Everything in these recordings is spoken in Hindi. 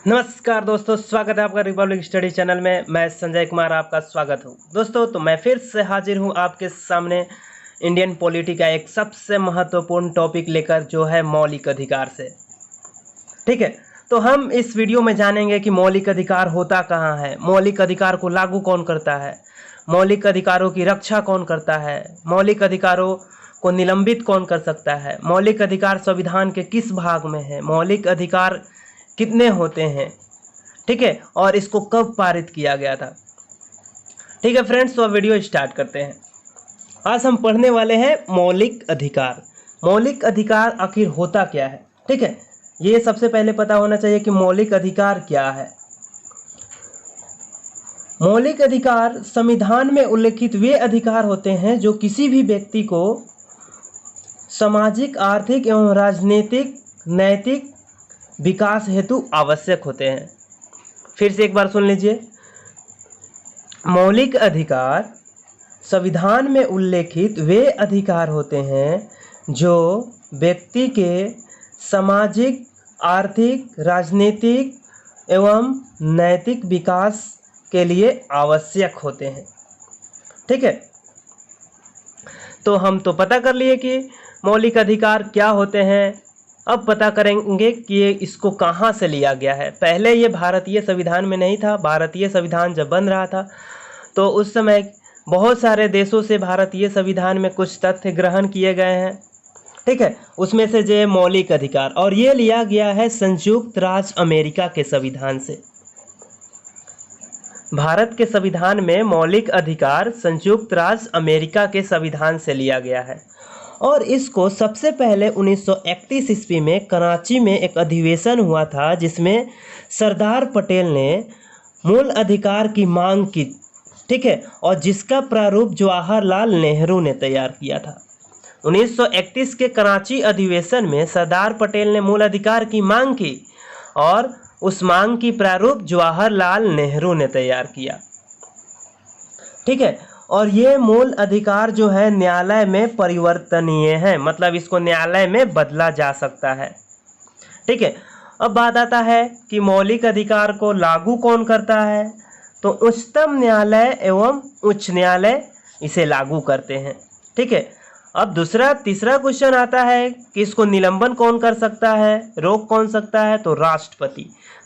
नमस्कार दोस्तों, स्वागत है आपका रिपब्लिक स्टडी चैनल में। मैं संजय कुमार आपका स्वागत हूं। दोस्तों तो मैं फिर से हाजिर हूं आपके सामने इंडियन पॉलिटी का एक सबसे महत्वपूर्ण टॉपिक लेकर, जो है मौलिक अधिकार से। ठीक है, तो हम इस वीडियो में जानेंगे कि मौलिक अधिकार होता कहाँ है, मौलिक अधिकार को लागू कौन करता है, मौलिक अधिकारों की रक्षा कौन करता है, मौलिक अधिकारों को निलंबित कौन कर सकता है, मौलिक अधिकार संविधान के किस भाग में है, मौलिक अधिकार कितने होते हैं, ठीक है, और इसको कब पारित किया गया था। ठीक है फ्रेंड्स, तो अब वीडियो स्टार्ट करते हैं। आज हम पढ़ने वाले हैं मौलिक अधिकार। मौलिक अधिकार आखिर होता क्या है, ठीक है, ये सबसे पहले पता होना चाहिए कि मौलिक अधिकार क्या है। मौलिक अधिकार संविधान में उल्लिखित वे अधिकार होते हैं जो किसी भी व्यक्ति को सामाजिक, आर्थिक एवं राजनीतिक, नैतिक विकास हेतु आवश्यक होते हैं। फिर से एक बार सुन लीजिए। मौलिक अधिकार संविधान में उल्लेखित वे अधिकार होते हैं जो व्यक्ति के सामाजिक, आर्थिक, राजनीतिक एवं नैतिक विकास के लिए आवश्यक होते हैं। ठीक है, तो हम तो पता कर लिए कि मौलिक अधिकार क्या होते हैं। अब पता करेंगे कि ये इसको कहाँ से लिया गया है। पहले ये भारतीय संविधान में नहीं था। भारतीय संविधान जब बन रहा था तो उस समय बहुत सारे देशों से भारतीय संविधान में कुछ तथ्य ग्रहण किए गए हैं। ठीक है, उसमें से जो मौलिक अधिकार, और ये लिया गया है संयुक्त राज्य अमेरिका के संविधान से। भारत के संविधान में मौलिक अधिकार संयुक्त राज्य अमेरिका के संविधान से लिया गया है, और इसको सबसे पहले 1931 ईस्वी में कराची में एक अधिवेशन हुआ था, जिसमें सरदार पटेल ने मूल अधिकार की मांग की। ठीक है, और जिसका प्रारूप जवाहरलाल नेहरू ने तैयार किया था। 1931 के कराची अधिवेशन में सरदार पटेल ने मूल अधिकार की मांग की, और उस मांग की प्रारूप जवाहरलाल नेहरू ने तैयार किया। ठीक है, और ये मूल अधिकार जो है न्यायालय में परिवर्तनीय है, मतलब इसको न्यायालय में बदला जा सकता है। ठीक है, अब बात आता है कि मौलिक अधिकार को लागू कौन करता है, तो उच्चतम न्यायालय एवं उच्च न्यायालय इसे लागू करते हैं। ठीक है, अब तीसरा क्वेश्चन आता है कि इसको निलंबन कौन कर सकता है, रोक कौन सकता है, तो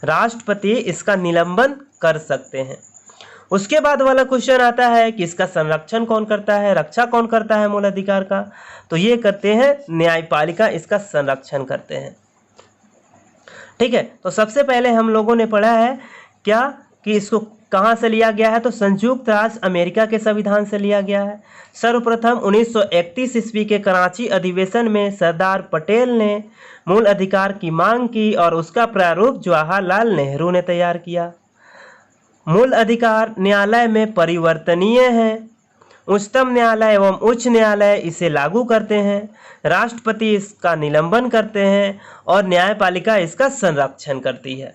राष्ट्रपति इसका निलंबन कर सकते हैं। उसके बाद वाला क्वेश्चन आता है कि इसका संरक्षण कौन करता है, रक्षा कौन करता है मूल अधिकार का, तो ये करते हैं न्यायपालिका, इसका संरक्षण करते हैं। ठीक है, तो सबसे पहले हम लोगों ने पढ़ा है क्या कि इसको कहाँ से लिया गया है, तो संयुक्त राज्य अमेरिका के संविधान से लिया गया है। सर्वप्रथम 1931 ईस्वी के कराची अधिवेशन में सरदार पटेल ने मूल अधिकार की मांग की, और उसका प्रारूप जवाहरलाल नेहरू ने तैयार किया। मूल अधिकार न्यायालय में परिवर्तनीय है। उच्चतम न्यायालय एवं उच्च न्यायालय इसे लागू करते हैं, राष्ट्रपति इसका निलंबन करते हैं, और न्यायपालिका इसका संरक्षण करती है।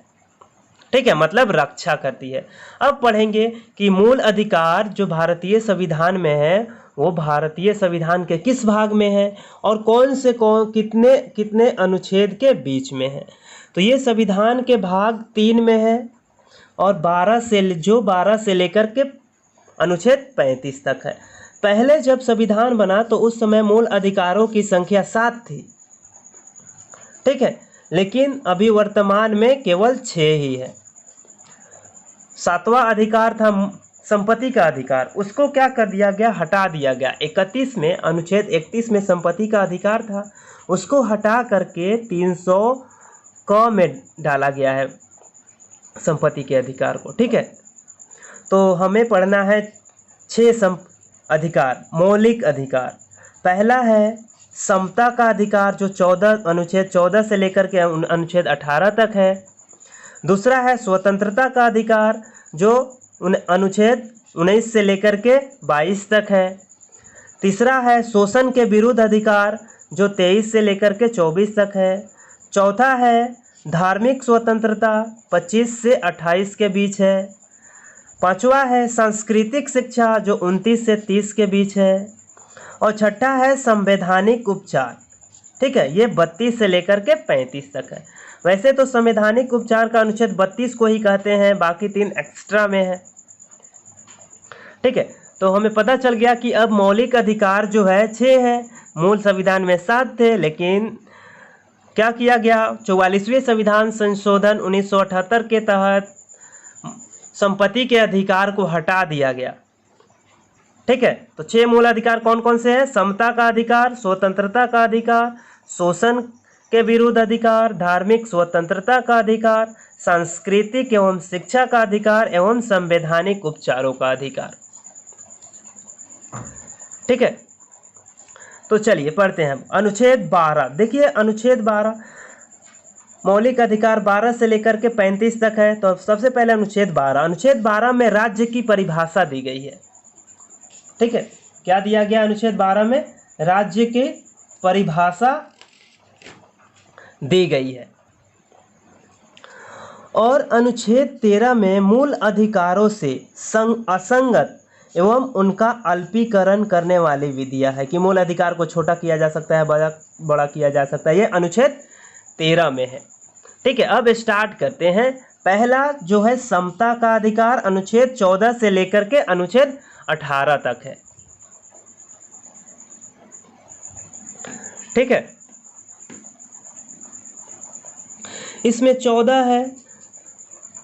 ठीक है, मतलब रक्षा करती है। अब पढ़ेंगे कि मूल अधिकार जो भारतीय संविधान में है वो भारतीय संविधान के किस भाग में है, और कितने कितने अनुच्छेद के बीच में है। तो ये संविधान के भाग 3 में है, और 12 से लेकर के अनुच्छेद 35 तक है। पहले जब संविधान बना तो उस समय मूल अधिकारों की संख्या 7 थी। ठीक है, लेकिन अभी वर्तमान में केवल 6 ही है। 7वां अधिकार था संपत्ति का अधिकार, उसको क्या कर दिया गया, हटा दिया गया। 31 में, अनुच्छेद 31 में संपत्ति का अधिकार था, उसको हटा करके 300 क में डाला गया है संपत्ति के अधिकार को। ठीक है, तो हमें पढ़ना है 6 अधिकार, मौलिक अधिकार। पहला है समता का अधिकार, जो अनुच्छेद 14 से लेकर के अनुच्छेद 18 तक है। दूसरा है स्वतंत्रता का अधिकार, जो अनुच्छेद 19 से लेकर के 22 तक है। तीसरा है शोषण के विरुद्ध अधिकार, जो 23 से लेकर के 24 तक है। चौथा है धार्मिक स्वतंत्रता, 25 से 28 के बीच है। पांचवा है सांस्कृतिक शिक्षा, जो 29 से 30 के बीच है। और छठा है संवैधानिक उपचार, ठीक है, ये 32 से लेकर के 35 तक है। वैसे तो संवैधानिक उपचार का अनुच्छेद 32 को ही कहते हैं, बाकी 3 एक्स्ट्रा में है। ठीक है, तो हमें पता चल गया कि अब मौलिक अधिकार जो है 6 है, मूल संविधान में 7 थे, लेकिन क्या किया गया, 44वें संविधान संशोधन 1978 के तहत संपत्ति के अधिकार को हटा दिया गया। ठीक है, तो 6 मूल अधिकार कौन कौन से हैं? समता का अधिकार, स्वतंत्रता का अधिकार, शोषण के विरुद्ध अधिकार, धार्मिक स्वतंत्रता का अधिकार, सांस्कृतिक एवं शिक्षा का अधिकार एवं संवैधानिक उपचारों का अधिकार। ठीक है, तो चलिए पढ़ते हैं अनुच्छेद 12। देखिए अनुच्छेद 12 मौलिक अधिकार 12 से लेकर के 35 तक है। तो सबसे पहले अनुच्छेद 12 में राज्य की परिभाषा दी गई है। ठीक है, क्या दिया गया अनुच्छेद 12 में? राज्य की परिभाषा दी गई है। और अनुच्छेद 13 में मूल अधिकारों से असंगत एवं उनका अल्पीकरण करने वाली विधियां है कि मूल अधिकार को छोटा किया जा सकता है, बड़ा किया जा सकता है। ये अनुच्छेद 13 में है। ठीक है, अब स्टार्ट करते हैं। पहला जो है समता का अधिकार, अनुच्छेद 14 से लेकर के अनुच्छेद 18 तक है। ठीक है, इसमें 14 है,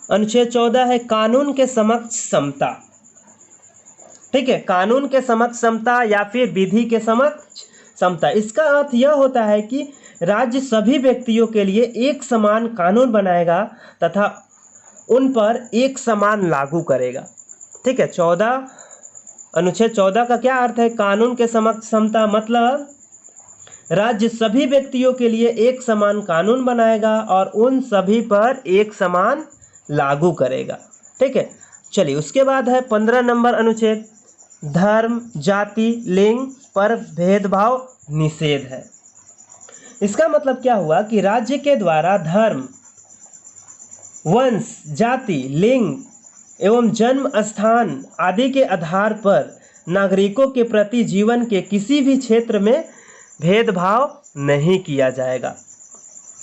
अनुच्छेद 14 है कानून के समक्ष समता। ठीक है, कानून के समक्ष समता या फिर विधि के समक्ष समता। इसका अर्थ यह होता है कि राज्य सभी व्यक्तियों के लिए एक समान कानून बनाएगा तथा उन पर एक समान लागू करेगा। ठीक है, अनुच्छेद 14 का क्या अर्थ है? कानून के समक्ष समता मतलब राज्य सभी व्यक्तियों के लिए एक समान कानून बनाएगा और उन सभी पर एक समान लागू करेगा। ठीक है, चलिए उसके बाद है 15 नंबर अनुच्छेद, धर्म, जाति, लिंग पर भेदभाव निषेध है। इसका मतलब क्या हुआ कि राज्य के द्वारा धर्म, वंश, जाति, लिंग एवं जन्म स्थान आदि के आधार पर नागरिकों के प्रति जीवन के किसी भी क्षेत्र में भेदभाव नहीं किया जाएगा।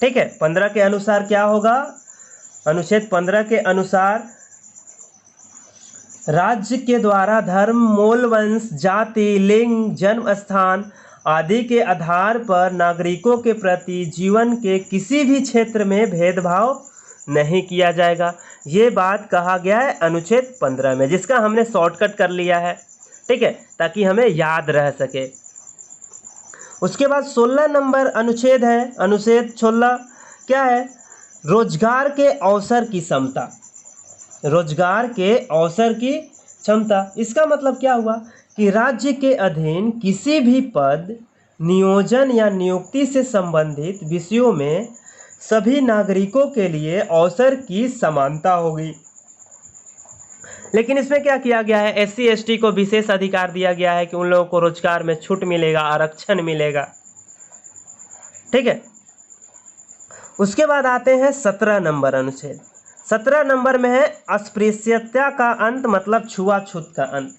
ठीक है, 15 के अनुसार क्या होगा? अनुच्छेद 15 के अनुसार राज्य के द्वारा धर्म, मूल वंश, जाति, लिंग, जन्म स्थान आदि के आधार पर नागरिकों के प्रति जीवन के किसी भी क्षेत्र में भेदभाव नहीं किया जाएगा। ये बात कहा गया है अनुच्छेद 15 में, जिसका हमने शॉर्टकट कर लिया है। ठीक है, ताकि हमें याद रह सके। उसके बाद 16 नंबर अनुच्छेद है, अनुच्छेद 16 क्या है? रोजगार के अवसर की समता। रोजगार के अवसर की क्षमता। इसका मतलब क्या हुआ कि राज्य के अधीन किसी भी पद, नियोजन या नियुक्ति से संबंधित विषयों में सभी नागरिकों के लिए अवसर की समानता होगी। लेकिन इसमें क्या किया गया है? SC ST को विशेष अधिकार दिया गया है कि उन लोगों को रोजगार में छूट मिलेगा, आरक्षण मिलेगा। ठीक है, उसके बाद आते हैं 17 नंबर अनुच्छेद। 17 नंबर में है अस्पृश्यता का अंत, मतलब छुआछूत का अंत।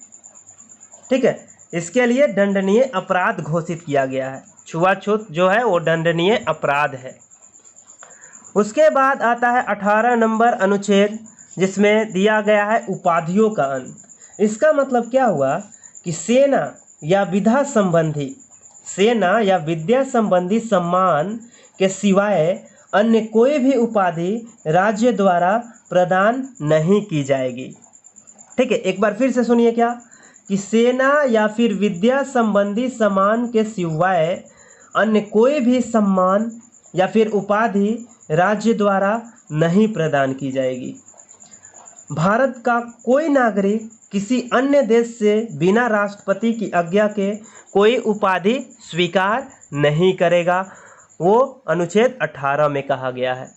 ठीक है, इसके लिए दंडनीय अपराध घोषित किया गया है। छुआछूत जो है वो दंडनीय अपराध है। उसके बाद आता है 18 नंबर अनुच्छेद, जिसमें दिया गया है उपाधियों का अंत। इसका मतलब क्या हुआ कि सेना या विद्या संबंधी सम्मान के सिवाय अन्य कोई भी उपाधि राज्य द्वारा प्रदान नहीं की जाएगी। ठीक है, एक बार फिर से सुनिए क्या कि सेना या फिर विद्या संबंधी सम्मान के सिवाय अन्य कोई भी सम्मान या फिर उपाधि राज्य द्वारा नहीं प्रदान की जाएगी। भारत का कोई नागरिक किसी अन्य देश से बिना राष्ट्रपति की आज्ञा के कोई उपाधि स्वीकार नहीं करेगा। वो अनुच्छेद 18 में कहा गया है।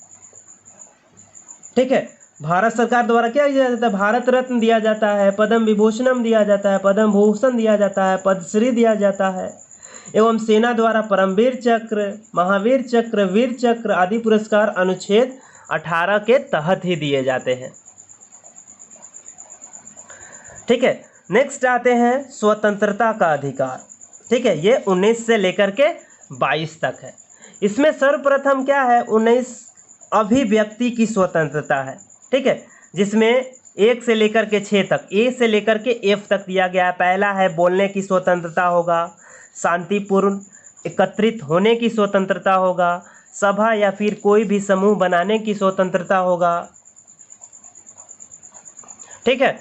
ठीक है, भारत सरकार द्वारा क्या दिया जाता है? भारत रत्न दिया जाता है, पद्म विभूषणम दिया जाता है, पद्म भूषण दिया जाता है, पद्मश्री दिया जाता है एवं सेना द्वारा परमवीर चक्र, महावीर चक्र, वीर चक्र आदि पुरस्कार अनुच्छेद 18 के तहत ही दिए जाते हैं। ठीक है, नेक्स्ट आते हैं स्वतंत्रता का अधिकार। ठीक है, ये 19 से लेकर के 22 तक है। इसमें सर्वप्रथम क्या है? अभिव्यक्ति की स्वतंत्रता है। ठीक है, जिसमें 1 से लेकर के 6 तक, ए से लेकर के एफ तक दिया गया है। पहला है बोलने की स्वतंत्रता होगा, शांतिपूर्ण एकत्रित होने की स्वतंत्रता होगा, सभा या फिर कोई भी समूह बनाने की स्वतंत्रता होगा। ठीक है,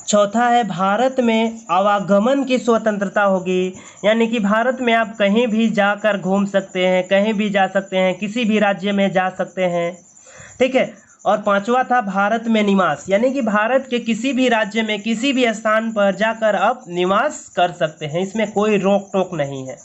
चौथा है भारत में आवागमन की स्वतंत्रता होगी, यानी कि भारत में आप कहीं भी जाकर घूम सकते हैं, कहीं भी जा सकते हैं, किसी भी राज्य में जा सकते हैं। ठीक है, और पांचवा था भारत में निवास, यानी कि भारत के किसी भी राज्य में किसी भी स्थान पर जाकर आप निवास कर सकते हैं, इसमें कोई रोक टोक नहीं है।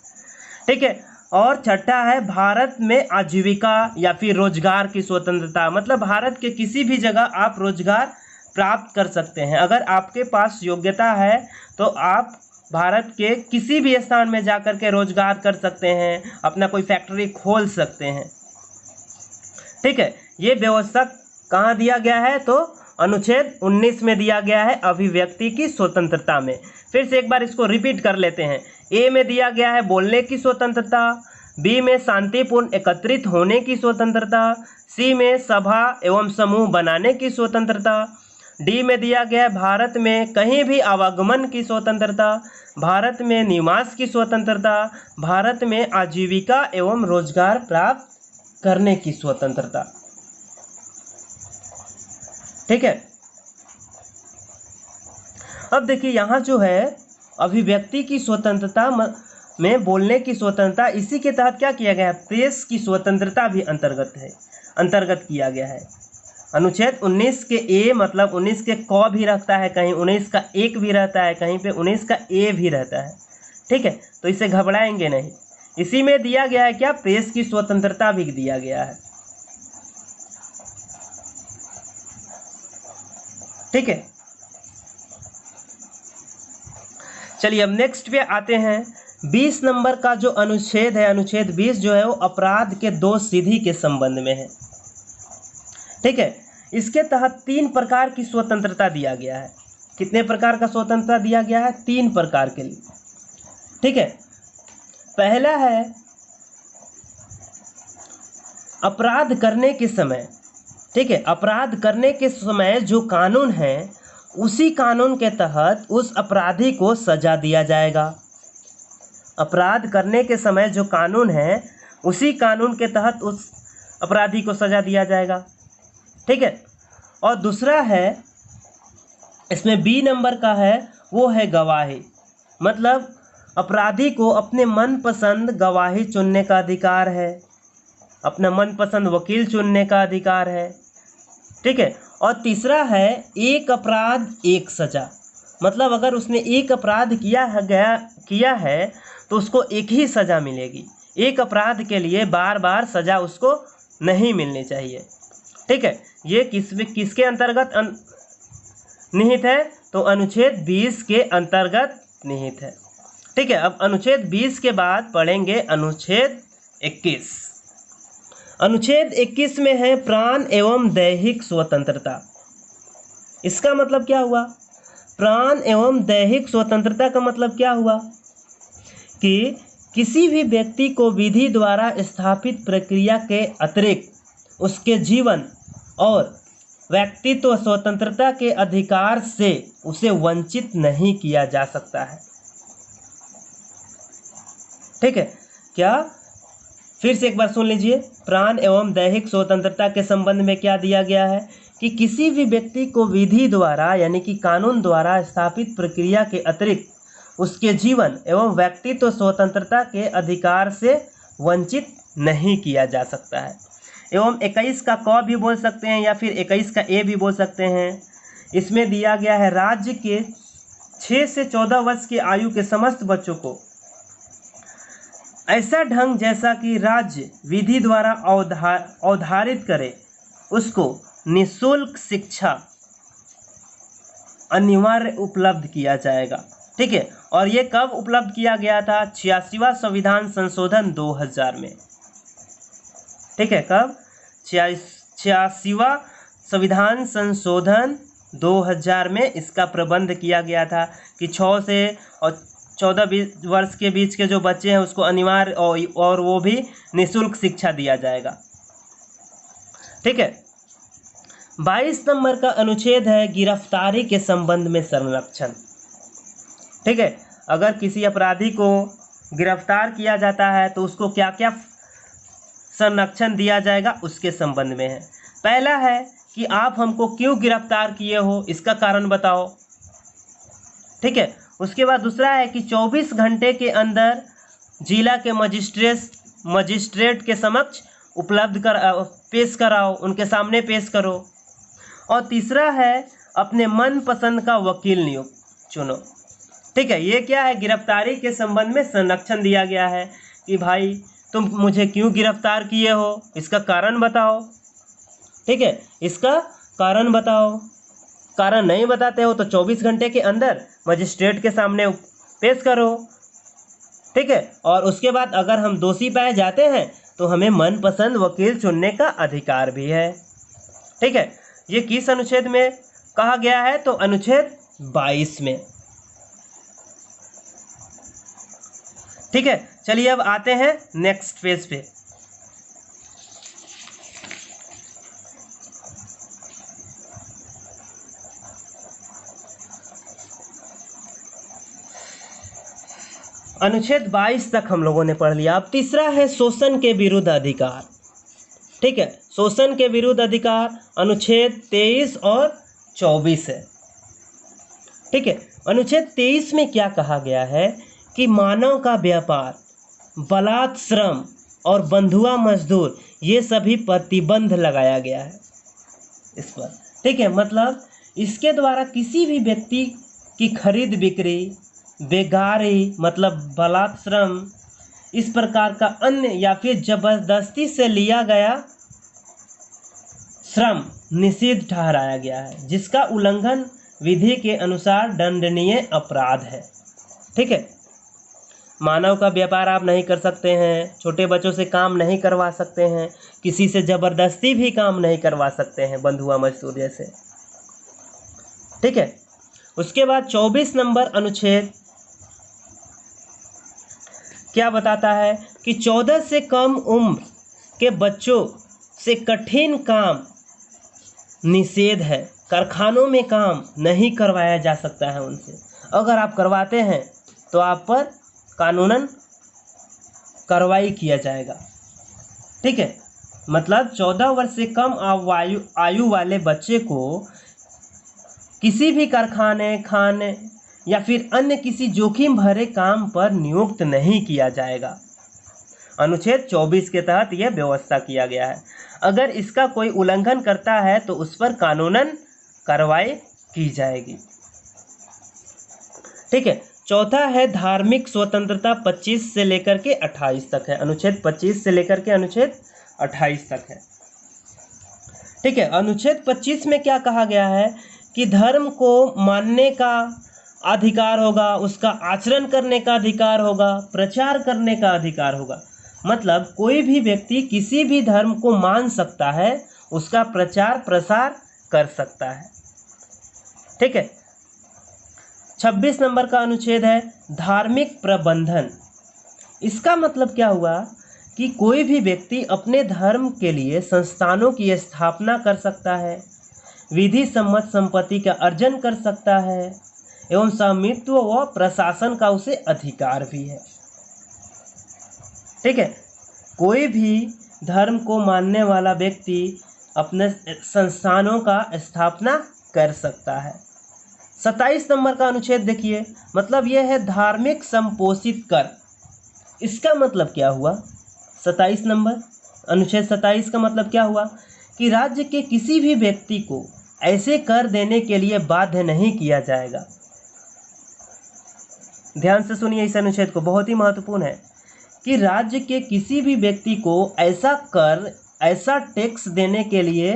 ठीक है, और छठा है भारत में आजीविका या फिर रोजगार की स्वतंत्रता, मतलब भारत के किसी भी जगह आप रोजगार प्राप्त कर सकते हैं। अगर आपके पास योग्यता है तो आप भारत के किसी भी स्थान में जाकर के रोजगार कर सकते हैं, अपना कोई फैक्ट्री खोल सकते हैं। ठीक है, ये व्यवस्था कहाँ दिया गया है? तो अनुच्छेद 19 में दिया गया है, अभिव्यक्ति की स्वतंत्रता में। फिर से एक बार इसको रिपीट कर लेते हैं। ए में दिया गया है बोलने की स्वतंत्रता, बी में शांतिपूर्ण एकत्रित होने की स्वतंत्रता, सी में सभा एवं समूह बनाने की स्वतंत्रता, डी में दिया गया है भारत में कहीं भी आवागमन की स्वतंत्रता, भारत में निवास की स्वतंत्रता, भारत में आजीविका एवं रोजगार प्राप्त करने की स्वतंत्रता। ठीक है, अब देखिए यहाँ जो है अभिव्यक्ति की स्वतंत्रता में बोलने की स्वतंत्रता, इसी के तहत क्या किया गया है? प्रेस की स्वतंत्रता भी अंतर्गत किया गया है। अनुच्छेद 19 के ए मतलब 19 के क भी रहता है, कहीं 19 का 1 भी रहता है, कहीं पे 19 का ए भी रहता है। ठीक है, तो इसे घबराएंगे नहीं। इसी में दिया गया है क्या? प्रेस की स्वतंत्रता भी दिया गया है। ठीक है, चलिए अब नेक्स्ट पे आते हैं। 20 नंबर का जो अनुच्छेद है, अनुच्छेद 20 जो है वो अपराध के दोष सिद्धि के संबंध में है। ठीक है, इसके तहत 3 प्रकार की स्वतंत्रता दिया गया है। कितने प्रकार का स्वतंत्रता दिया गया है? 3 प्रकार के लिए। ठीक है, पहला है अपराध करने के समय। ठीक है, अपराध करने के समय जो कानून है उसी कानून के तहत उस अपराधी को सजा दिया जाएगा। अपराध करने के समय जो कानून है उसी कानून के तहत उस अपराधी को सजा दिया जाएगा। ठीक है, और दूसरा है इसमें बी नंबर का है, वो है गवाही, मतलब अपराधी को अपने मनपसंद गवाही चुनने का अधिकार है, अपना मनपसंद वकील चुनने का अधिकार है। ठीक है, और तीसरा है एक अपराध एक सजा, मतलब अगर उसने एक अपराध किया है तो उसको एक ही सजा मिलेगी। एक अपराध के लिए बार बार सजा उसको नहीं मिलनी चाहिए। ठीक है, ये किसके अंतर्गत निहित है? तो अनुच्छेद 20 के अंतर्गत निहित है। ठीक है, अब अनुच्छेद 20 के बाद पढ़ेंगे अनुच्छेद 21। अनुच्छेद 21 में है प्राण एवं दैहिक स्वतंत्रता। इसका मतलब क्या हुआ? प्राण एवं दैहिक स्वतंत्रता का मतलब क्या हुआ कि किसी भी व्यक्ति को विधि द्वारा स्थापित प्रक्रिया के अतिरिक्त उसके जीवन और व्यक्तित्व स्वतंत्रता के अधिकार से उसे वंचित नहीं किया जा सकता है। ठीक है, क्या? फिर से एक बार सुन लीजिए। प्राण एवं दैहिक स्वतंत्रता के संबंध में क्या दिया गया है कि किसी भी व्यक्ति को विधि द्वारा यानी कि कानून द्वारा स्थापित प्रक्रिया के अतिरिक्त उसके जीवन एवं व्यक्तित्व स्वतंत्रता के अधिकार से वंचित नहीं किया जा सकता है। एवं 21 का क भी बोल सकते हैं या फिर 21 का ए भी बोल सकते हैं। इसमें दिया गया है राज्य के 6 से 14 वर्ष की आयु के समस्त बच्चों को ऐसा ढंग जैसा कि राज्य विधि द्वारा अवधारित करे उसको निःशुल्क शिक्षा अनिवार्य उपलब्ध किया जाएगा। ठीक है, और ये कब उपलब्ध किया गया था? 86वां संविधान संशोधन 2000 में। ठीक है, कब? 86वां संविधान संशोधन 2000 में इसका प्रबंध किया गया था कि 6 से और 14-20 वर्ष के बीच के जो बच्चे हैं उसको अनिवार्य और वो भी निःशुल्क शिक्षा दिया जाएगा। ठीक है। 22 नंबर का अनुच्छेद है गिरफ्तारी के संबंध में संरक्षण। ठीक है, अगर किसी अपराधी को गिरफ्तार किया जाता है तो उसको क्या क्या संरक्षण दिया जाएगा उसके संबंध में है। पहला है कि आप हमको क्यों गिरफ्तार किए हो, इसका कारण बताओ। ठीक है। उसके बाद दूसरा है कि 24 घंटे के अंदर जिला के मजिस्ट्रेट के समक्ष पेश कराओ, उनके सामने पेश करो। और तीसरा है अपने मनपसंद का वकील चुनो। ठीक है, ये क्या है, गिरफ्तारी के संबंध में संरक्षण दिया गया है कि भाई तुम मुझे क्यों गिरफ्तार किए हो, इसका कारण बताओ। ठीक है, इसका कारण बताओ। कारण नहीं बताते हो तो 24 घंटे के अंदर मजिस्ट्रेट के सामने पेश करो। ठीक है, और उसके बाद अगर हम दोषी पाए जाते हैं तो हमें मनपसंद वकील चुनने का अधिकार भी है। ठीक है, ये किस अनुच्छेद में कहा गया है, तो अनुच्छेद 22 में। ठीक है, चलिए अब आते हैं नेक्स्ट पेज पे। अनुच्छेद 22 तक हम लोगों ने पढ़ लिया। अब तीसरा है शोषण के विरुद्ध अधिकार। ठीक है, शोषण के विरुद्ध अधिकार अनुच्छेद 23 और 24 है। ठीक है, अनुच्छेद 23 में क्या कहा गया है कि मानव का व्यापार, बलात् श्रम और बंधुआ मजदूर ये सभी प्रतिबंध लगाया गया है इस पर। ठीक है, मतलब इसके द्वारा किसी भी व्यक्ति की खरीद बिक्री, बेगारी मतलब बलात् श्रम, इस प्रकार का अन्य या फिर जबरदस्ती से लिया गया श्रम निषिद्ध ठहराया गया है, जिसका उल्लंघन विधि के अनुसार दंडनीय अपराध है। ठीक है, मानव का व्यापार आप नहीं कर सकते हैं, छोटे बच्चों से काम नहीं करवा सकते हैं, किसी से जबरदस्ती भी काम नहीं करवा सकते हैं, बंधुआ मजदूर जैसे। ठीक है, उसके बाद 24 नंबर अनुच्छेद क्या बताता है कि 14 से कम उम्र के बच्चों से कठिन काम निषेध है। कारखानों में काम नहीं करवाया जा सकता है उनसे। अगर आप करवाते हैं तो आप पर कानूनन कार्रवाई किया जाएगा। ठीक है, मतलब 14 वर्ष से कम आयु वाले बच्चे को किसी भी कारखाने, खाने या फिर अन्य किसी जोखिम भरे काम पर नियुक्त नहीं किया जाएगा। अनुच्छेद 24 के तहत यह व्यवस्था किया गया है। अगर इसका कोई उल्लंघन करता है तो उस पर कानूनन कार्रवाई की जाएगी। ठीक है, चौथा है धार्मिक स्वतंत्रता 25 से लेकर के 28 तक है। अनुच्छेद 25 से लेकर के अनुच्छेद 28 तक है। ठीक है, अनुच्छेद 25 में क्या कहा गया है कि धर्म को मानने का अधिकार होगा, उसका आचरण करने का अधिकार होगा, प्रचार करने का अधिकार होगा। मतलब कोई भी व्यक्ति किसी भी धर्म को मान सकता है, उसका प्रचार प्रसार कर सकता है। ठीक है, 26 नंबर का अनुच्छेद है धार्मिक प्रबंधन। इसका मतलब क्या हुआ कि कोई भी व्यक्ति अपने धर्म के लिए संस्थानों की स्थापना कर सकता है, विधि सम्मत संपत्ति का अर्जन कर सकता है एवं स्वामित्व व प्रशासन का उसे अधिकार भी है। ठीक है, कोई भी धर्म को मानने वाला व्यक्ति अपने संस्थानों का स्थापना कर सकता है। 27 नंबर का अनुच्छेद देखिए, मतलब यह है धार्मिक संपोषित कर। इसका मतलब क्या हुआ? 27 नंबर अनुच्छेद 27 का मतलब क्या हुआ कि राज्य के किसी भी व्यक्ति को ऐसे कर देने के लिए बाध्य नहीं किया जाएगा। ध्यान से सुनिए इस अनुच्छेद को, बहुत ही महत्वपूर्ण है कि राज्य के किसी भी व्यक्ति को ऐसा कर, ऐसा टैक्स देने के लिए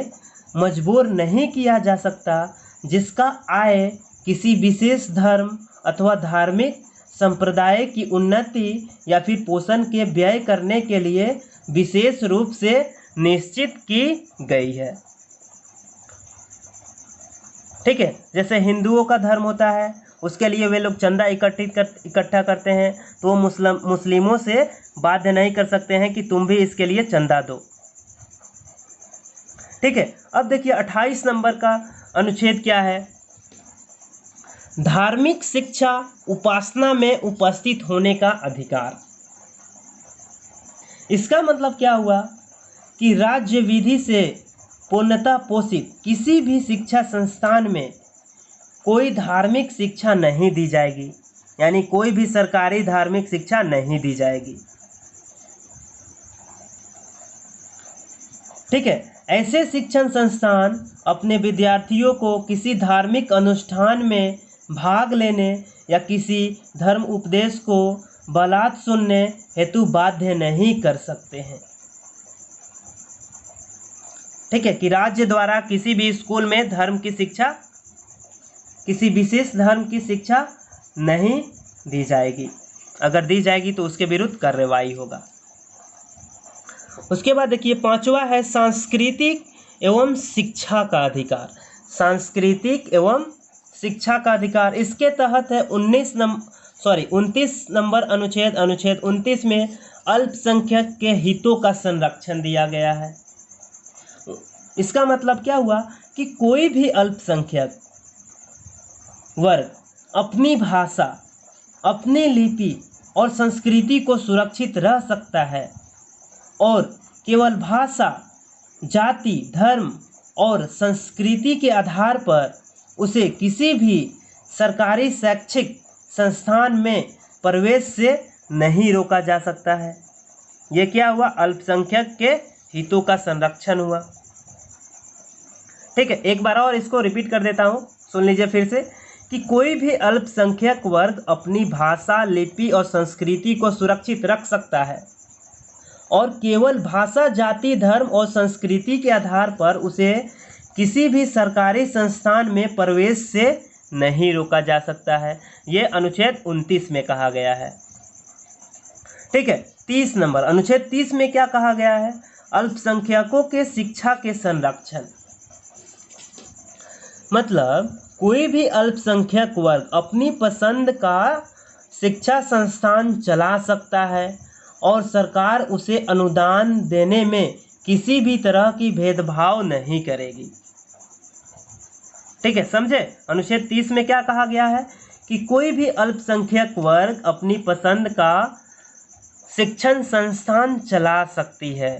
मजबूर नहीं किया जा सकता जिसका आय किसी विशेष धर्म अथवा धार्मिक संप्रदाय की उन्नति या फिर पोषण के व्यय करने के लिए विशेष रूप से निश्चित की गई है। ठीक है, जैसे हिंदुओं का धर्म होता है, उसके लिए वे लोग चंदा इकट्ठा करते हैं, तो वो मुस्लिमों से बाध्य नहीं कर सकते हैं कि तुम भी इसके लिए चंदा दो। ठीक है, अब देखिए 28 नंबर का अनुच्छेद क्या है। धार्मिक शिक्षा उपासना में उपस्थित होने का अधिकार। इसका मतलब क्या हुआ कि राज्य विधि से पूर्णतः पोषित किसी भी शिक्षा संस्थान में कोई धार्मिक शिक्षा नहीं दी जाएगी, यानी कोई भी सरकारी धार्मिक शिक्षा नहीं दी जाएगी। ठीक है, ऐसे शिक्षण संस्थान अपने विद्यार्थियों को किसी धार्मिक अनुष्ठान में भाग लेने या किसी धर्म उपदेश को बलात् सुनने हेतु बाध्य नहीं कर सकते हैं। ठीक है, कि राज्य द्वारा किसी भी स्कूल में धर्म की शिक्षा, किसी विशेष धर्म की शिक्षा नहीं दी जाएगी। अगर दी जाएगी तो उसके विरुद्ध कार्रवाई होगा। उसके बाद देखिए 5वां है सांस्कृतिक एवं शिक्षा का अधिकार। सांस्कृतिक एवं शिक्षा का अधिकार, इसके तहत है 29 नंबर अनुच्छेद 29 में अल्पसंख्यक के हितों का संरक्षण दिया गया है। इसका मतलब क्या हुआ कि कोई भी अल्पसंख्यक वर्ग अपनी भाषा, अपनी लिपि और संस्कृति को सुरक्षित रह सकता है और केवल भाषा, जाति, धर्म और संस्कृति के आधार पर उसे किसी भी सरकारी शैक्षिक संस्थान में प्रवेश से नहीं रोका जा सकता है। ये क्या हुआ? अल्पसंख्यक के हितों का संरक्षण हुआ। ठीक है, एक बार और इसको रिपीट कर देता हूँ, सुन लीजिए फिर से, कि कोई भी अल्पसंख्यक वर्ग अपनी भाषा, लिपि और संस्कृति को सुरक्षित रख सकता है और केवल भाषा, जाति, धर्म और संस्कृति के आधार पर उसे किसी भी सरकारी संस्थान में प्रवेश से नहीं रोका जा सकता है। ये अनुच्छेद 29 में कहा गया है। ठीक है, 30 नंबर अनुच्छेद 30 में क्या कहा गया है? अल्पसंख्यकों के शिक्षा के संरक्षण। मतलब कोई भी अल्पसंख्यक वर्ग अपनी पसंद का शिक्षा संस्थान चला सकता है और सरकार उसे अनुदान देने में किसी भी तरह की भेदभाव नहीं करेगी। ठीक है, समझे? अनुच्छेद 30 में क्या कहा गया है कि कोई भी अल्पसंख्यक वर्ग अपनी पसंद का शिक्षण संस्थान चला सकती है।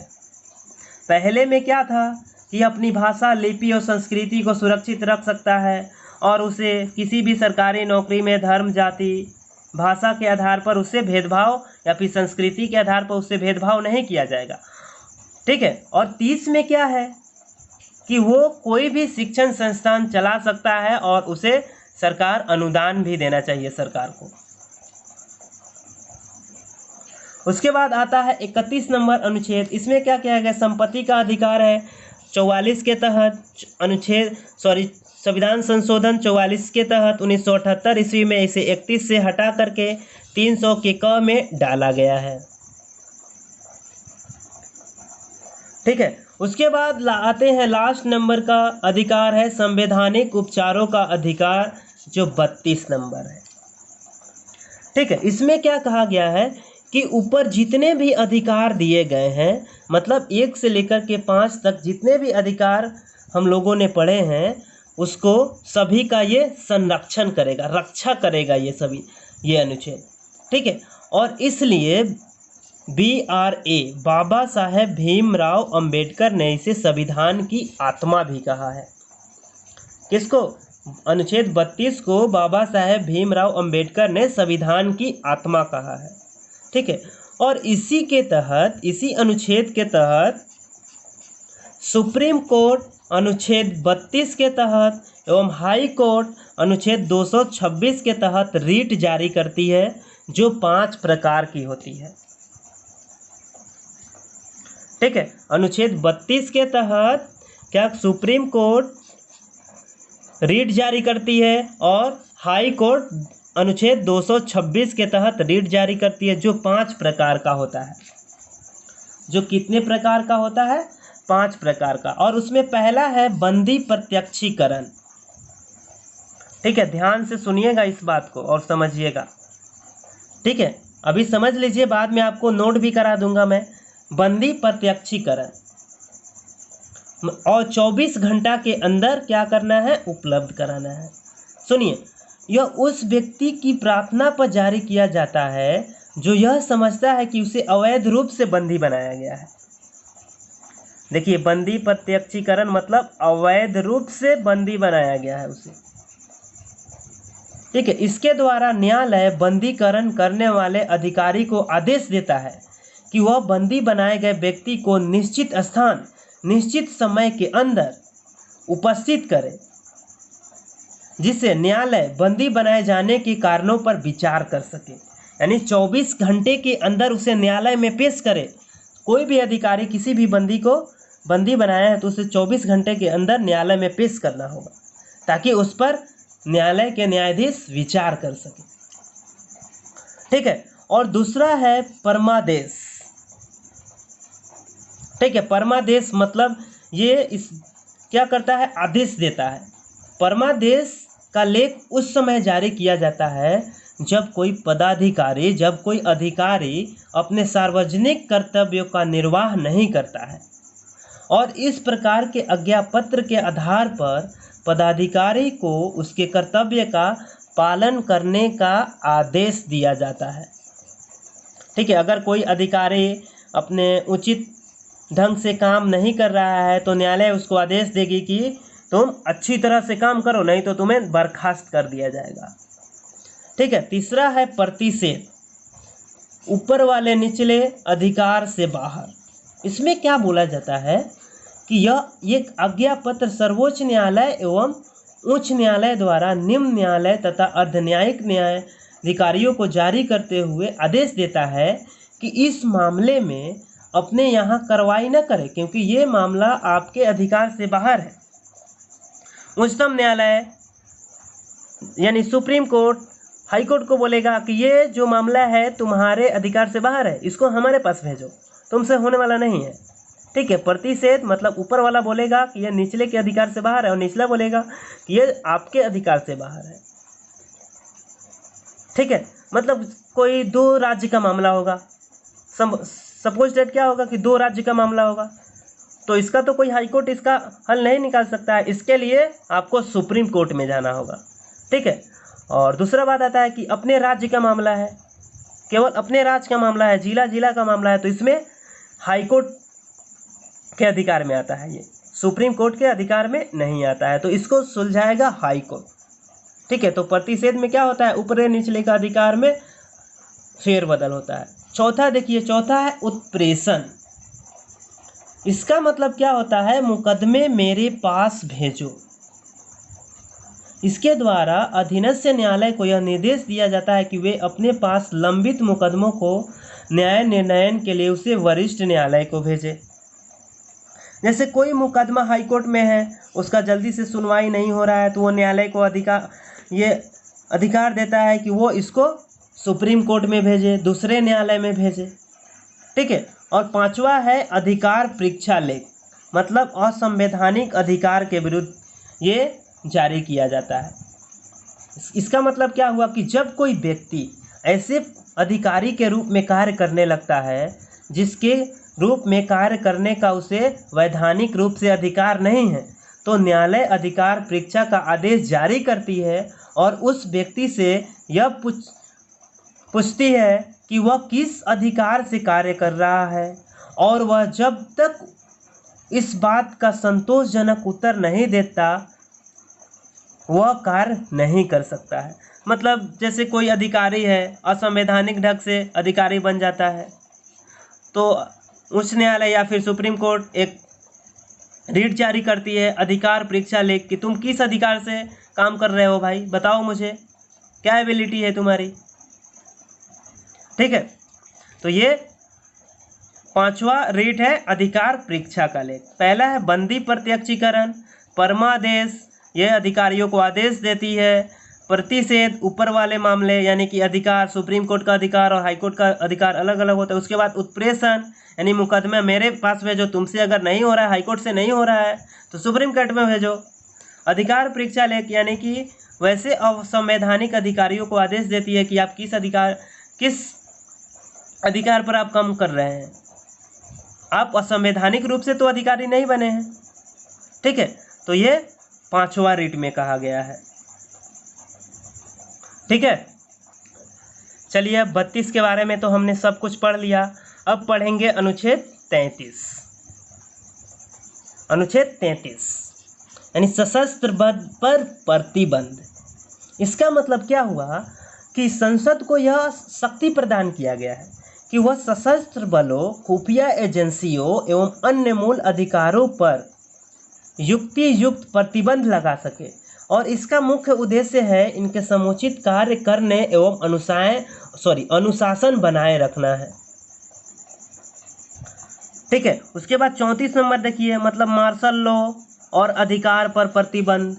पहले में क्या था कि अपनी भाषा, लिपि और संस्कृति को सुरक्षित रख सकता है और उसे किसी भी सरकारी नौकरी में धर्म, जाति, भाषा के आधार पर उससे भेदभाव या फिर संस्कृति के आधार पर उससे भेदभाव नहीं किया जाएगा। ठीक है, और 30 में क्या है कि वो कोई भी शिक्षण संस्थान चला सकता है और उसे सरकार अनुदान भी देना चाहिए सरकार को। उसके बाद आता है 31 नंबर अनुच्छेद। इसमें क्या किया गया? संपत्ति का अधिकार है। 44 के तहत संविधान संशोधन 44 के तहत 1978 ईस्वी में इसे 31 से हटा करके 300 के क में डाला गया है। ठीक है, उसके बाद आते हैं लास्ट नंबर का अधिकार है संवैधानिक उपचारों का अधिकार, जो 32 नंबर है। ठीक है, इसमें क्या कहा गया है कि ऊपर जितने भी अधिकार दिए गए हैं, मतलब 1 से लेकर के 5 तक जितने भी अधिकार हम लोगों ने पढ़े हैं, उसको सभी का ये संरक्षण करेगा, रक्षा करेगा ये सभी, ये अनुच्छेद। ठीक है, और इसलिए BRA बाबा साहेब भीमराव अंबेडकर ने इसे संविधान की आत्मा भी कहा है। किसको? अनुच्छेद 32 को बाबा साहेब भीमराव अंबेडकर ने संविधान की आत्मा कहा है। ठीक है, और इसी के तहत, इसी अनुच्छेद के तहत सुप्रीम कोर्ट अनुच्छेद 32 के तहत एवं हाई कोर्ट अनुच्छेद 226 के तहत रीट जारी करती है, जो 5 प्रकार की होती है। ठीक है, अनुच्छेद 32 के तहत क्या सुप्रीम कोर्ट रीट जारी करती है और हाई कोर्ट अनुच्छेद 226 के तहत रीट जारी करती है, जो 5 प्रकार का होता है। जो कितने प्रकार का होता है? 5 प्रकार का। और उसमें पहला है बंदी प्रत्यक्षीकरण। ठीक है, ध्यान से सुनिएगा इस बात को और समझिएगा। ठीक है, अभी समझ लीजिए, बाद में आपको नोट भी करा दूंगा मैं। बंदी प्रत्यक्षीकरण और 24 घंटा के अंदर क्या करना है, उपलब्ध कराना है। सुनिए, यह उस व्यक्ति की प्रार्थना पर जारी किया जाता है जो यह समझता है कि उसे अवैध रूप से बंदी बनाया गया है। देखिए, बंदी प्रत्यक्षीकरण मतलब अवैध रूप से बंदी बनाया गया है उसे। ठीक है, इसके द्वारा न्यायालय बंदीकरण करने वाले अधिकारी को आदेश देता है कि वह बंदी बनाए गए व्यक्ति को निश्चित स्थान, निश्चित समय के अंदर उपस्थित करे, जिससे न्यायालय बंदी बनाए जाने के कारणों पर विचार कर सके। यानी 24 घंटे के अंदर उसे न्यायालय में पेश करे। कोई भी अधिकारी किसी भी बंदी को बंदी बनाया है तो उसे 24 घंटे के अंदर न्यायालय में पेश करना होगा, ताकि उस पर न्यायालय के न्यायाधीश विचार कर सके। ठीक है, और दूसरा है परमादेश। ठीक है, परमादेश मतलब ये इस क्या करता है, आदेश देता है। परमादेश का लेख उस समय जारी किया जाता है जब कोई पदाधिकारी, जब कोई अधिकारी अपने सार्वजनिक कर्तव्यों का निर्वाह नहीं करता है, और इस प्रकार के आज्ञापत्र के आधार पर पदाधिकारी को उसके कर्तव्य का पालन करने का आदेश दिया जाता है। ठीक है, अगर कोई अधिकारी अपने उचित ढंग से काम नहीं कर रहा है तो न्यायालय उसको आदेश देगी कि तुम अच्छी तरह से काम करो, नहीं तो तुम्हें बर्खास्त कर दिया जाएगा। ठीक है, तीसरा है प्रतिषेध, ऊपर वाले निचले अधिकार से बाहर। इसमें क्या बोला जाता है कि यह एक आज्ञा पत्र सर्वोच्च न्यायालय एवं उच्च न्यायालय द्वारा निम्न न्यायालय तथा अर्धन्यायिक न्यायाधिकारियों को जारी करते हुए आदेश देता है कि इस मामले में अपने यहाँ कार्रवाई न करें, क्योंकि ये मामला आपके अधिकार से बाहर है। उच्चतम न्यायालय यानी सुप्रीम कोर्ट, हाई कोर्ट को बोलेगा कि ये जो मामला है तुम्हारे अधिकार से बाहर है, इसको हमारे पास भेजो, तुमसे होने वाला नहीं है। ठीक है, प्रतिषेध मतलब ऊपर वाला बोलेगा कि यह निचले के अधिकार से बाहर है, और निचला बोलेगा कि ये आपके अधिकार से बाहर है। ठीक है, मतलब कोई दो राज्य का मामला होगा, सपोज डेट क्या होगा कि दो राज्य का मामला होगा, तो इसका तो कोई हाई कोर्ट इसका हल नहीं निकाल सकता है, इसके लिए आपको सुप्रीम कोर्ट में जाना होगा। ठीक है, और दूसरा बात आता है कि अपने राज्य का मामला है, केवल अपने राज्य का मामला है, जिला जिला का मामला है, तो इसमें हाई कोर्ट के अधिकार में आता है, ये सुप्रीम कोर्ट के अधिकार में नहीं आता है, तो इसको सुलझाएगा हाई कोर्ट। ठीक है, तो प्रतिषेध में क्या होता है, ऊपरे निचले का अधिकार में फेरबदल होता है। चौथा देखिए, चौथा है उत्प्रेषण। इसका मतलब क्या होता है, मुकदमे मेरे पास भेजो। इसके द्वारा अधीनस्थ न्यायालय को यह निर्देश दिया जाता है कि वे अपने पास लंबित मुकदमों को न्याय निर्णयन के लिए उसे वरिष्ठ न्यायालय को भेजे। जैसे कोई मुकदमा हाई कोर्ट में है, उसका जल्दी से सुनवाई नहीं हो रहा है, तो वो न्यायालय को अधिकार देता है कि वो इसको सुप्रीम कोर्ट में भेजे, दूसरे न्यायालय में भेजे। ठीक है, और पांचवा है अधिकार परीक्षा लेख, मतलब असंवैधानिक अधिकार के विरुद्ध ये जारी किया जाता है। इसका मतलब क्या हुआ कि जब कोई व्यक्ति ऐसे अधिकारी के रूप में कार्य करने लगता है जिसके रूप में कार्य करने का उसे वैधानिक रूप से अधिकार नहीं है, तो न्यायालय अधिकार परीक्षा का आदेश जारी करती है और उस व्यक्ति से यह पूछती है कि वह किस अधिकार से कार्य कर रहा है, और वह जब तक इस बात का संतोषजनक उत्तर नहीं देता वह कार्य नहीं कर सकता है। मतलब जैसे कोई अधिकारी है, असंवैधानिक ढंग से अधिकारी बन जाता है, तो उच्च न्यायालय या फिर सुप्रीम कोर्ट एक रीट जारी करती है अधिकार परीक्षा लेख कि तुम किस अधिकार से काम कर रहे हो भाई, बताओ मुझे क्या एबिलिटी है तुम्हारी। ठीक है, तो ये पांचवा रीट है अधिकार परीक्षा का लेख। पहला है बंदी प्रत्यक्षीकरण, परमादेश, यह अधिकारियों को आदेश देती है। प्रतिषेध, ऊपर वाले मामले यानी कि अधिकार, सुप्रीम कोर्ट का अधिकार और हाई कोर्ट का अधिकार अलग अलग होता है। उसके बाद उत्प्रेषण यानी मुकदमा मेरे पास भेजो, तुमसे अगर नहीं हो रहा है, हाई कोर्ट से नहीं हो रहा है तो सुप्रीम कोर्ट में भेजो। अधिकार परीक्षा लेख यानी कि वैसे असंवैधानिक अधिकारियों को आदेश देती है कि आप किस अधिकार पर आप काम कर रहे हैं। आप असंवैधानिक रूप से तो अधिकारी नहीं बने हैं, ठीक है। तो ये 5वां रिट में कहा गया है, ठीक है। चलिए अब 32 के बारे में तो हमने सब कुछ पढ़ लिया। अब पढ़ेंगे अनुच्छेद 33। अनुच्छेद 33 यानी सशस्त्र बल पर प्रतिबंध। इसका मतलब क्या हुआ कि संसद को यह शक्ति प्रदान किया गया है कि वह सशस्त्र बलों, खुफिया एजेंसियों एवं अन्य मूल अधिकारों पर युक्ति युक्त प्रतिबंध लगा सके, और इसका मुख्य उद्देश्य है इनके समुचित कार्य करने एवं अनुशासन बनाए रखना है, ठीक है। उसके बाद 34 नंबर देखिए, मतलब मार्शल लॉ और अधिकार पर प्रतिबंध।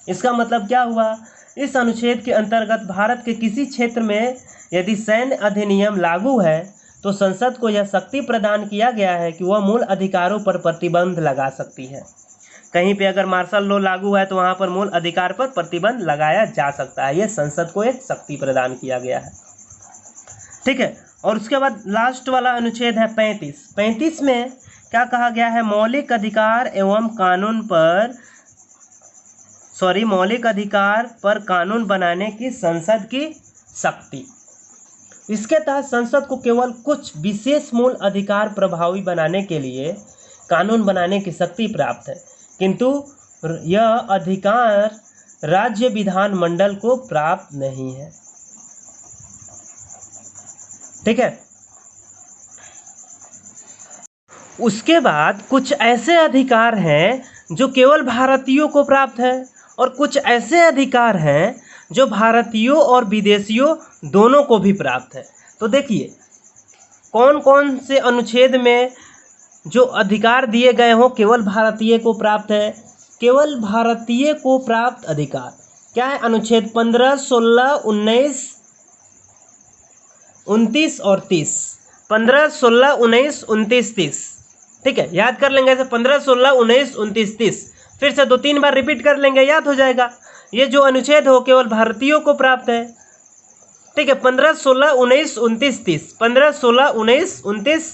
इसका मतलब क्या हुआ, इस अनुच्छेद के अंतर्गत भारत के किसी क्षेत्र में यदि सैन्य अधिनियम लागू है तो संसद को यह शक्ति प्रदान किया गया है कि वह मूल अधिकारों पर प्रतिबंध लगा सकती है। कहीं पे अगर मार्शल लॉ लागू है तो वहाँ पर मूल अधिकार पर प्रतिबंध लगाया जा सकता है। यह संसद को एक शक्ति प्रदान किया गया है, ठीक है। और उसके बाद लास्ट वाला अनुच्छेद है 35। 35 में क्या कहा गया है, मौलिक अधिकार पर कानून बनाने की संसद की शक्ति। इसके तहत संसद को केवल कुछ विशेष मूल अधिकार प्रभावी बनाने के लिए कानून बनाने की शक्ति प्राप्त है, किंतु यह अधिकार राज्य विधानमंडल को प्राप्त नहीं है, ठीक है। उसके बाद कुछ ऐसे अधिकार हैं जो केवल भारतीयों को प्राप्त है, और कुछ ऐसे अधिकार हैं जो भारतीयों और विदेशियों दोनों को भी प्राप्त है। तो देखिए कौन कौन से अनुच्छेद में जो अधिकार दिए गए हों केवल भारतीय को प्राप्त है। केवल भारतीय को प्राप्त अधिकार क्या है, अनुच्छेद 15, 16, 19, 29 और 30। 15, 16, 19, 29, 30, ठीक है। याद कर लेंगे ऐसे 15, 16, 19, 29, 30। फिर से 2-3 बार रिपीट कर लेंगे, याद हो जाएगा। ये जो अनुच्छेद हो केवल भारतीयों को प्राप्त है, ठीक है। 15, 16, 19, 29, 30। 15, 16, 19, 29,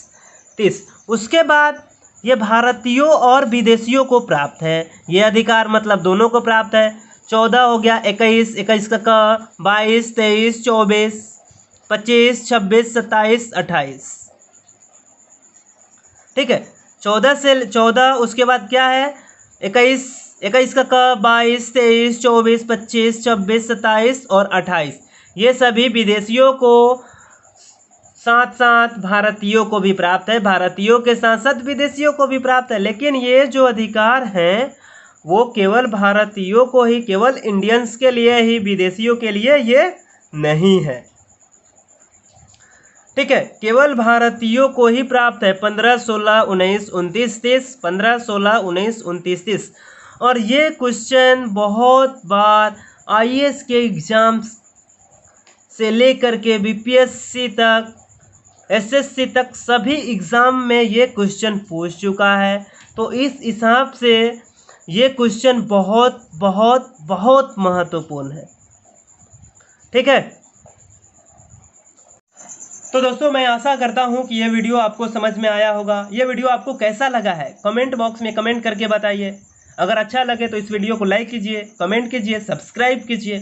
30। उसके बाद ये भारतीयों और विदेशियों को प्राप्त है। ये अधिकार मतलब दोनों को प्राप्त है। 14 हो गया, 21, 21 का क, 22, 23, 24, 25, 26, 27, 28, ठीक है। 14 से 14, उसके बाद क्या है, 21, 21 का क, 22, 23, 24, 25, 26, 27 और 28। ये सभी विदेशियों को साथ साथ भारतीयों को भी प्राप्त है, भारतीयों के साथ साथ विदेशियों को भी प्राप्त है। लेकिन ये जो अधिकार हैं वो केवल भारतीयों को ही, केवल इंडियंस के लिए ही, विदेशियों के लिए ये नहीं है, ठीक है। केवल भारतीयों को ही प्राप्त है। 15, 16, 19, 29, 30। 15, 16, 19, 29, 30। और ये क्वेश्चन बहुत बार IAS के एग्जाम्स से लेकर के BPSC तक, SSC तक सभी एग्ज़ाम में ये क्वेश्चन पूछ चुका है। तो इस हिसाब से ये क्वेश्चन बहुत बहुत बहुत महत्वपूर्ण है, ठीक है। तो दोस्तों मैं आशा करता हूँ कि ये वीडियो आपको समझ में आया होगा। ये वीडियो आपको कैसा लगा है कमेंट बॉक्स में कमेंट करके बताइए। अगर अच्छा लगे तो इस वीडियो को लाइक कीजिए, कमेंट कीजिए, सब्सक्राइब कीजिए,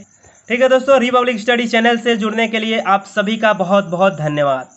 ठीक है दोस्तों। रिपब्लिक स्टडी चैनल से जुड़ने के लिए आप सभी का बहुत बहुत धन्यवाद।